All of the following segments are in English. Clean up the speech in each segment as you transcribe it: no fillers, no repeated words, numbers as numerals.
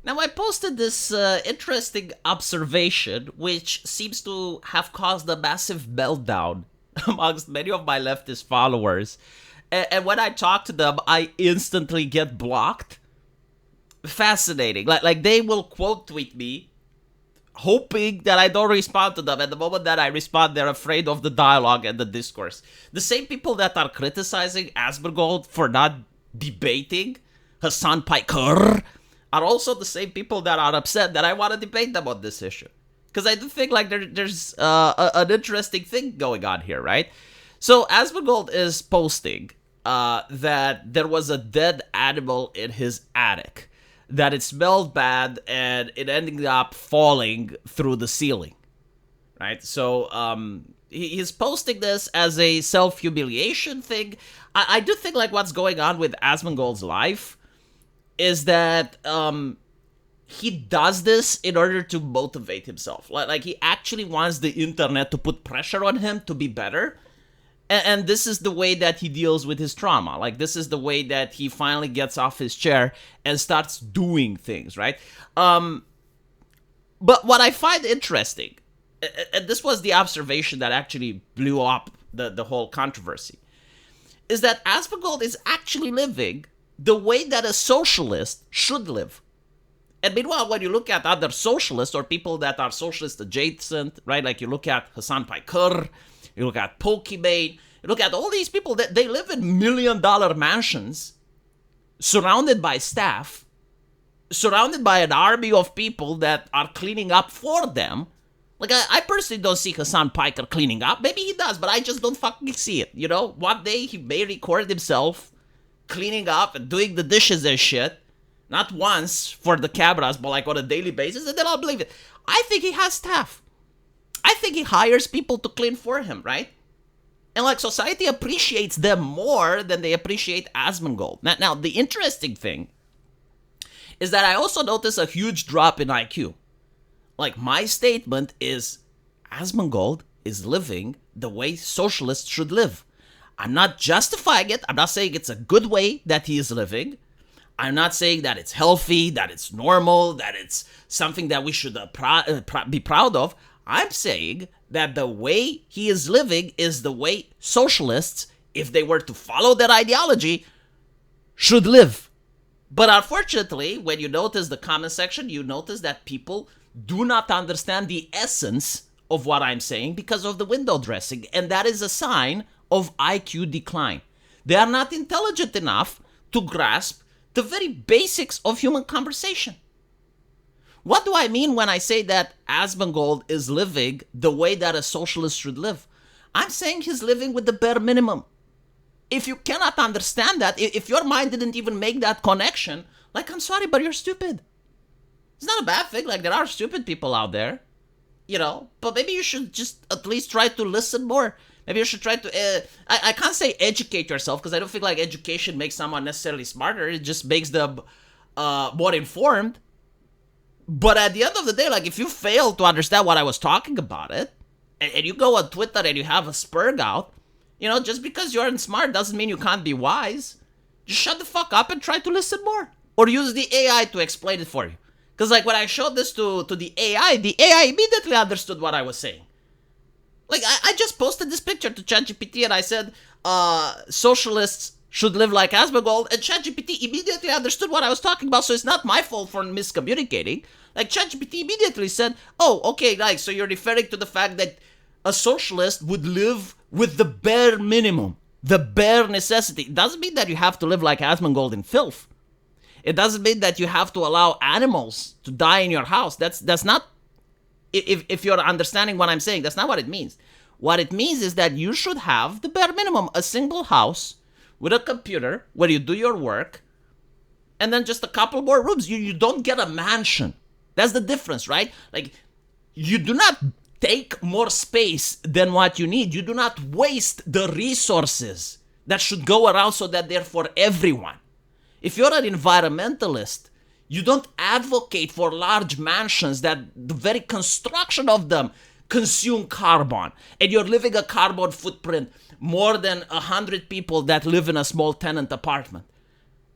Now, I posted this interesting observation, which seems to have caused a massive meltdown amongst many of my leftist followers. And when I talk to them, I instantly get blocked. Fascinating. Like they will quote tweet me, hoping that I don't respond to them. At the moment that I respond, they're afraid of the dialogue and the discourse. The same people that are criticizing Asmongold for not debating Hasan Piker are also the same people that are upset that I want to debate them on this issue. Because I do think like there's an interesting thing going on here, right? So Asmongold is posting that there was a dead animal in his attic, that it smelled bad and it ended up falling through the ceiling, right? So he's posting this as a self-humiliation thing. I do think like what's going on with Asmongold's life is that he does this in order to motivate himself. Like he actually wants the internet to put pressure on him to be better. And this is the way that he deals with his trauma. Like, this is the way that he finally gets off his chair and starts doing things, right? But what I find interesting, and this was the observation that actually blew up the whole controversy, is that Asmongold is actually living the way that a socialist should live. And meanwhile, when you look at other socialists or people that are socialist adjacent, right? Like you look at Hasan Piker, you look at Pokimane, you look at all these people that they live in $1 million mansions, surrounded by staff, surrounded by an army of people that are cleaning up for them. Like, I personally don't see Hasan Piker cleaning up. Maybe he does, but I just don't fucking see it, you know? One day he may record himself cleaning up and doing the dishes and shit. Not once for the cameras, but like on a daily basis, and then I'll believe it. I think he has staff. I think he hires people to clean for him, right? And like society appreciates them more than they appreciate Asmongold. Now, the interesting thing is that I also notice a huge drop in IQ. Like, my statement is Asmongold is living the way socialists should live. I'm not justifying it. I'm not saying it's a good way that he is living. I'm not saying that it's healthy, that it's normal, that it's something that we should be proud of. I'm saying that the way he is living is the way socialists, if they were to follow that ideology, should live. But unfortunately, when you notice the comment section, you notice that people do not understand the essence of what I'm saying because of the window dressing. And that is a sign of IQ decline. They are not intelligent enough to grasp the very basics of human conversation. What do I mean when I say that Asmongold is living the way that a socialist should live? I'm saying he's living with the bare minimum. If you cannot understand that, if your mind didn't even make that connection, like, I'm sorry, but you're stupid. It's not a bad thing. Like, there are stupid people out there, you know, but maybe you should just at least try to listen more. Maybe you should try to, I can't say educate yourself, because I don't think like education makes someone necessarily smarter. It just makes them more informed. But at the end of the day, like, if you fail to understand what I was talking about it, and you go on Twitter and you have a spurg out, you know, just because you aren't smart doesn't mean you can't be wise. Just shut the fuck up and try to listen more. Or use the AI to explain it for you. Because, like, when I showed this to the AI immediately understood what I was saying. Like, I just posted this picture to ChatGPT and I said, socialists should live like Asmongold, and ChatGPT immediately understood what I was talking about, so it's not my fault for miscommunicating. Like, ChatGPT immediately said, oh, okay, like, so you're referring to the fact that a socialist would live with the bare minimum, the bare necessity. It doesn't mean that you have to live like Asmongold in filth. It doesn't mean that you have to allow animals to die in your house. That's not, if you're understanding what I'm saying, that's not what it means. What it means is that you should have the bare minimum, a single house with a computer where you do your work, and then just a couple more rooms. You don't get a mansion. That's the difference, right? Like, you do not take more space than what you need. You do not waste the resources that should go around so that they're for everyone. If you're an environmentalist, you don't advocate for large mansions that the very construction of them consume carbon, and you're living a carbon footprint more than 100 people that live in a small tenant apartment.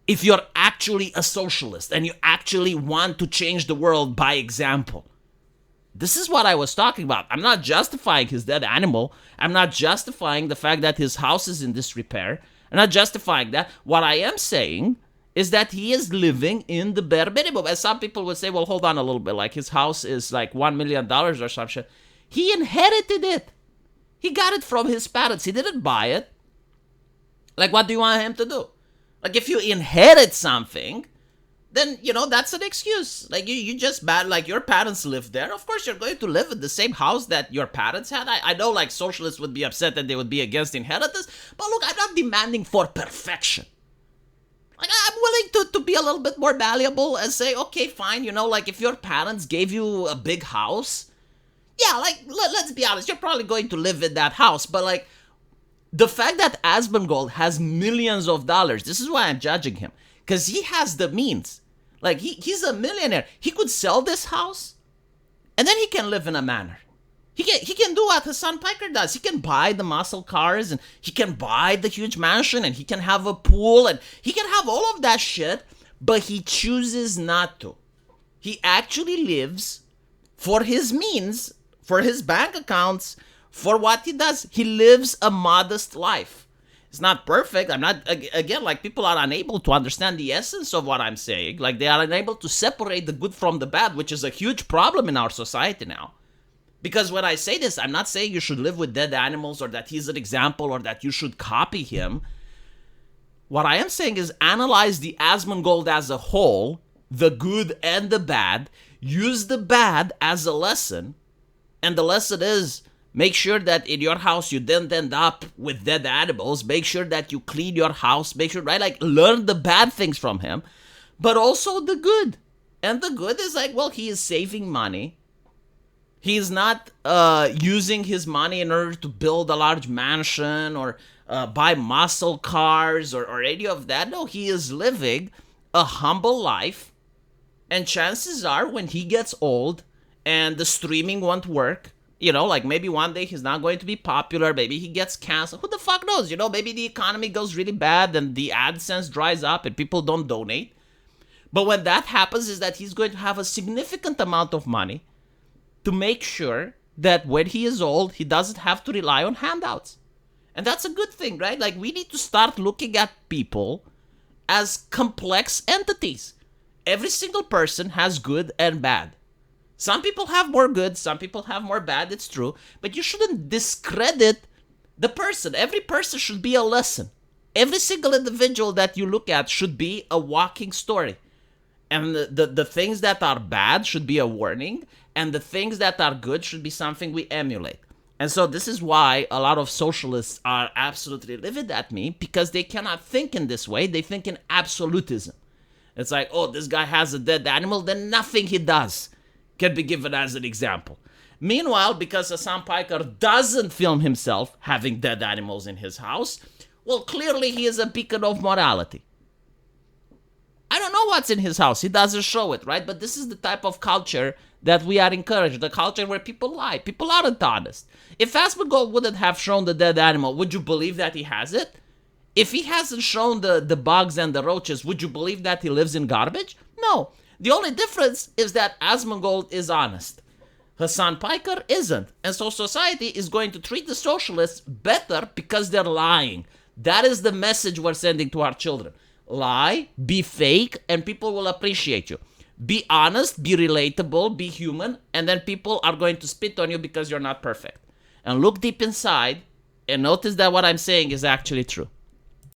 if you're actually a socialist and you actually want to change the world by example. This is what I was talking about. I'm not justifying his dead animal. I'm not justifying the fact that his house is in disrepair. I'm not justifying that. What I am saying is that he is living in the bare minimum. And some people would say, well, hold on a little bit. Like, his house is like $1 million or some shit. He inherited it. He got it from his parents. He didn't buy it. Like, what do you want him to do? Like, if you inherit something, then, that's an excuse. Like, you just bad, like, your parents lived there. Of course, you're going to live in the same house that your parents had. I know, like, socialists would be upset and they would be against inheritance. But look, I'm not demanding for perfection. Like, I'm willing to be a little bit more malleable and say, okay, fine, like, if your parents gave you a big house, yeah, like, let's be honest, you're probably going to live in that house. But, like, the fact that Asmongold has millions of dollars, this is why I'm judging him. Because he has the means. Like, he's a millionaire. He could sell this house, and then he can live in a manor. He can do what Hasan Piker does. He can buy the muscle cars, and he can buy the huge mansion, and he can have a pool, and he can have all of that shit, but he chooses not to. He actually lives for his means, for his bank accounts, for what he does. He lives a modest life. It's not perfect. I'm not, again, like, people are unable to understand the essence of what I'm saying. Like, they are unable to separate the good from the bad, which is a huge problem in our society now. Because when I say this, I'm not saying you should live with dead animals or that he's an example or that you should copy him. What I am saying is analyze the Asmongold as a whole, the good and the bad, use the bad as a lesson, and the lesson is make sure that in your house you didn't end up with dead animals, make sure that you clean your house, make sure, right, like, learn the bad things from him, but also the good. And the good is like, well, he is saving money. He's not using his money in order to build a large mansion or buy muscle cars or any of that. No, he is living a humble life. And chances are when he gets old and the streaming won't work, like, maybe one day he's not going to be popular. Maybe he gets canceled. Who the fuck knows? Maybe the economy goes really bad and the AdSense dries up and people don't donate. But when that happens is that he's going to have a significant amount of money to make sure that when he is old, he doesn't have to rely on handouts. And that's a good thing, right? Like, we need to start looking at people as complex entities. Every single person has good and bad. Some people have more good, some people have more bad, it's true. But you shouldn't discredit the person. Every person should be a lesson. Every single individual that you look at should be a walking story. And the things that are bad should be a warning. And the things that are good should be something we emulate. And so this is why a lot of socialists are absolutely livid at me, because they cannot think in this way. They think in absolutism. It's like, oh, this guy has a dead animal, then nothing he does can be given as an example. Meanwhile, because Hasan Piker doesn't film himself having dead animals in his house, well, clearly he is a beacon of morality. I don't know what's in his house. He doesn't show it, right? But this is the type of culture that we are encouraged, the culture where people lie. People aren't honest. If Asmongold wouldn't have shown the dead animal, would you believe that he has it? If he hasn't shown the bugs and the roaches, would you believe that he lives in garbage? No. The only difference is that Asmongold is honest. Hasan Piker isn't. And so society is going to treat the socialists better because they're lying. That is the message we're sending to our children. Lie, be fake, and people will appreciate you. Be honest, be relatable, be human, and then people are going to spit on you because you're not perfect. And look deep inside and notice that what I'm saying is actually true.